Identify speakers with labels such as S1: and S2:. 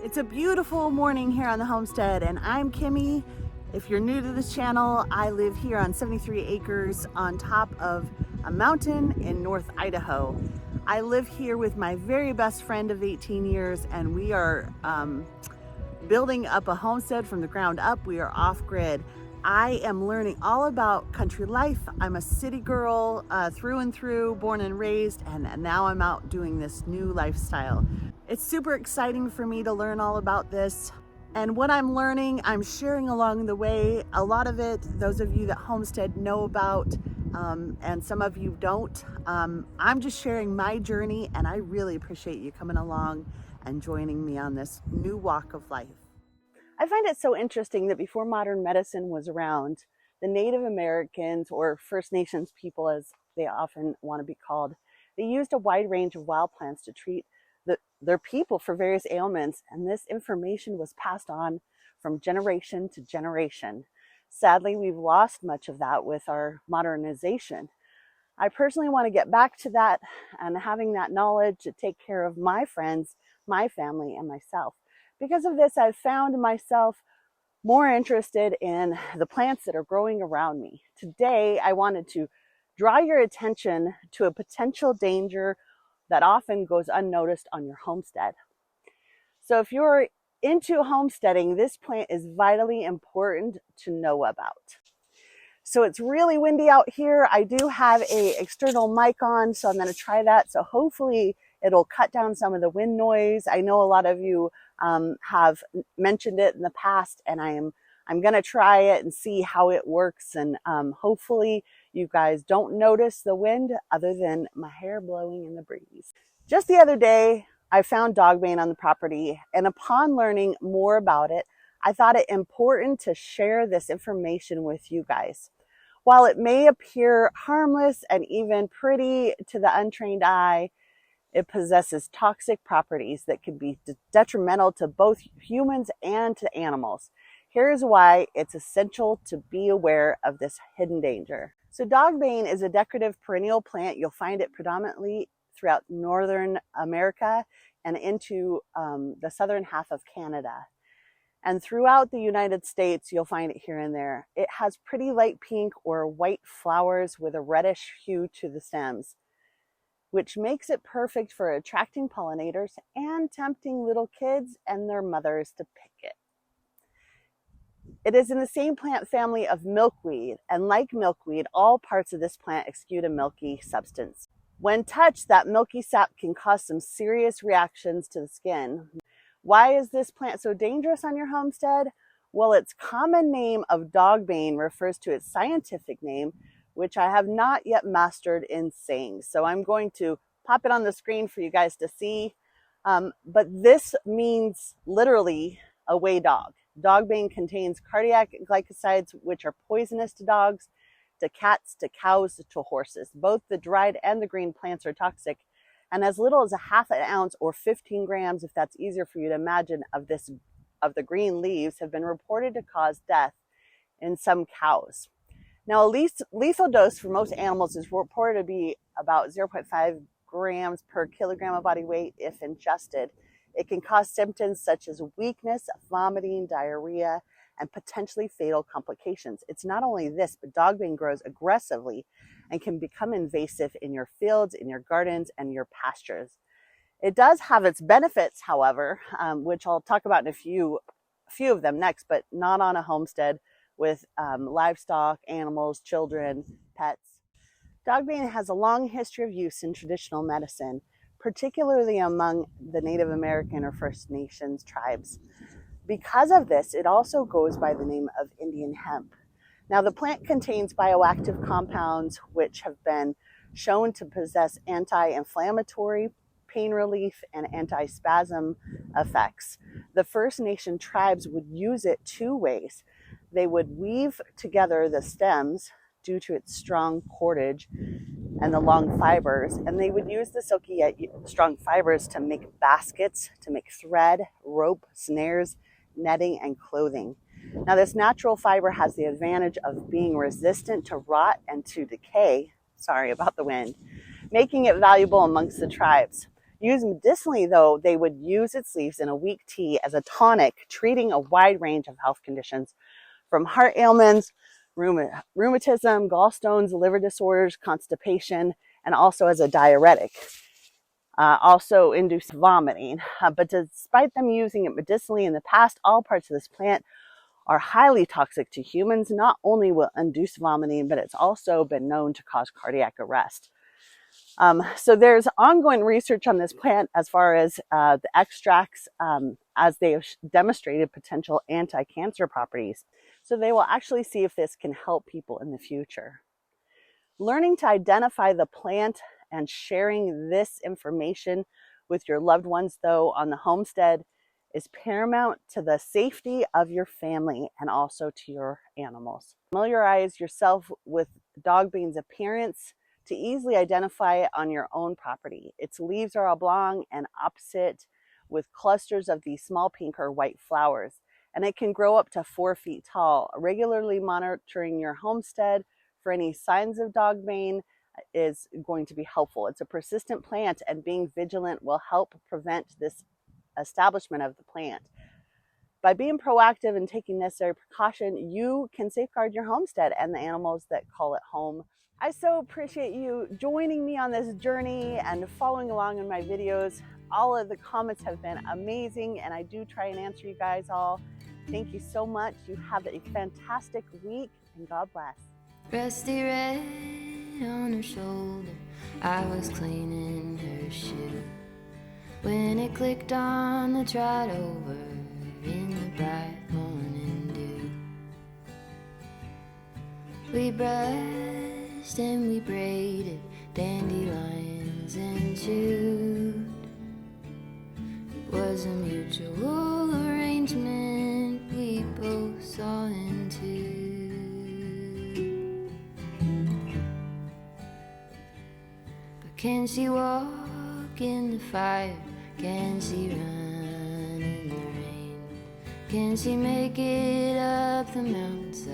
S1: It's a beautiful morning here on the homestead, and I'm Kimmie. If you're new to this channel, I live here on 73 acres on top of a mountain in North Idaho. I live here with my very best friend of 18 years, and we are building up a homestead from the ground up. We are off-grid. I am learning all about country life. I'm a city girl through and through, born and raised, and now I'm out doing this new lifestyle. It's super exciting for me to learn all about this. And what I'm learning, I'm sharing along the way. A lot of it, those of you that homestead know about, and some of you don't. I'm just sharing my journey, and I really appreciate you coming along and joining me on this new walk of life. I find it so interesting that before modern medicine was around, the Native Americans, or First Nations people as they often want to be called, they used a wide range of wild plants to treat their people for various ailments, and this information was passed on from generation to generation. Sadly, we've lost much of that with our modernization. I personally want to get back to that and having that knowledge to take care of my friends, my family, and myself. Because of this, I've found myself more interested in the plants that are growing around me. Today, I wanted to draw your attention to a potential danger that often goes unnoticed on your homestead. So if you're into homesteading, this plant is vitally important to know about. So it's really windy out here. I do have an external mic on, so I'm going to try that. So hopefully it'll cut down some of the wind noise. I know a lot of you have mentioned it in the past, and I'm going to try it and see how it works. And hopefully you guys don't notice the wind other than my hair blowing in the breeze. Just the other day, I found dogbane on the property, and upon learning more about it, I thought it important to share this information with you guys. While it may appear harmless and even pretty to the untrained eye, it possesses toxic properties that can be detrimental to both humans and to animals. Here's why it's essential to be aware of this hidden danger. So dogbane is a decorative perennial plant. You'll find it predominantly throughout Northern America and into the southern half of Canada. And throughout the United States, you'll find it here and there. It has pretty light pink or white flowers with a reddish hue to the stems, which makes it perfect for attracting pollinators and tempting little kids and their mothers to pick it. It is in the same plant family of milkweed, and like milkweed, all parts of this plant exude a milky substance. When touched, that milky sap can cause some serious reactions to the skin. Why is this plant so dangerous on your homestead? Well, its common name of dogbane refers to its scientific name, which I have not yet mastered in saying. So I'm going to pop it on the screen for you guys to see. But this means literally away dog. Dogbane contains cardiac glycosides, which are poisonous to dogs, to cats, to cows, to horses. Both the dried and the green plants are toxic, and as little as a half an ounce or 15 grams, if that's easier for you to imagine, of the green leaves have been reported to cause death in some cows. Now, a lethal dose for most animals is reported to be about 0.5 grams per kilogram of body weight if ingested. It can cause symptoms such as weakness, vomiting, diarrhea, and potentially fatal complications. It's not only this, but dogbane grows aggressively and can become invasive in your fields, in your gardens, and your pastures. It does have its benefits, however, which I'll talk about in a few of them next, but not on a homestead with livestock, animals, children, pets. Dogbane has a long history of use in traditional medicine, particularly among the Native American or First Nations tribes. Because of this, it also goes by the name of Indian hemp. Now, the plant contains bioactive compounds which have been shown to possess anti-inflammatory, pain relief, and anti-spasm effects. The First Nation tribes would use it two ways. They would weave together the stems due to its strong cordage and the long fibers, and they would use the silky yet strong fibers to make baskets, to make thread, rope, snares, netting, and clothing. Now, this natural fiber has the advantage of being resistant to rot and to decay, sorry about the wind, making it valuable amongst the tribes. Used medicinally, though, they would use its leaves in a weak tea as a tonic, treating a wide range of health conditions from heart ailments, rheumatism, gallstones, liver disorders, constipation, and also as a diuretic. Also induce vomiting. But despite them using it medicinally in the past, all parts of this plant are highly toxic to humans. Not only will induce vomiting, but it's also been known to cause cardiac arrest. So there's ongoing research on this plant as far as the extracts, as they have demonstrated potential anti-cancer properties. So they will actually see if this can help people in the future. Learning to identify the plant and sharing this information with your loved ones, though, on the homestead is paramount to the safety of your family and also to your animals. Familiarize yourself with dogbean's appearance to easily identify it on your own property. Its leaves are oblong and opposite with clusters of these small pink or white flowers, and it can grow up to 4 feet tall. Regularly monitoring your homestead for any signs of dogbane is going to be helpful. It's a persistent plant, and being vigilant will help prevent this establishment of the plant. By being proactive and taking necessary precaution, you can safeguard your homestead and the animals that call it home. I so appreciate you joining me on this journey and following along in my videos. All of the comments have been amazing, and I do try and answer you guys all. Thank you so much. You have a fantastic week, and God bless.
S2: Rusty red on her shoulder, I was cleaning her shoe when it clicked on the trot over in the bright morning dew. We brushed and we braided dandelions and chewed. It was a mutual arrangement we both saw into. Can she walk in the fire? Can she run in the rain? Can she make it up the mountainside?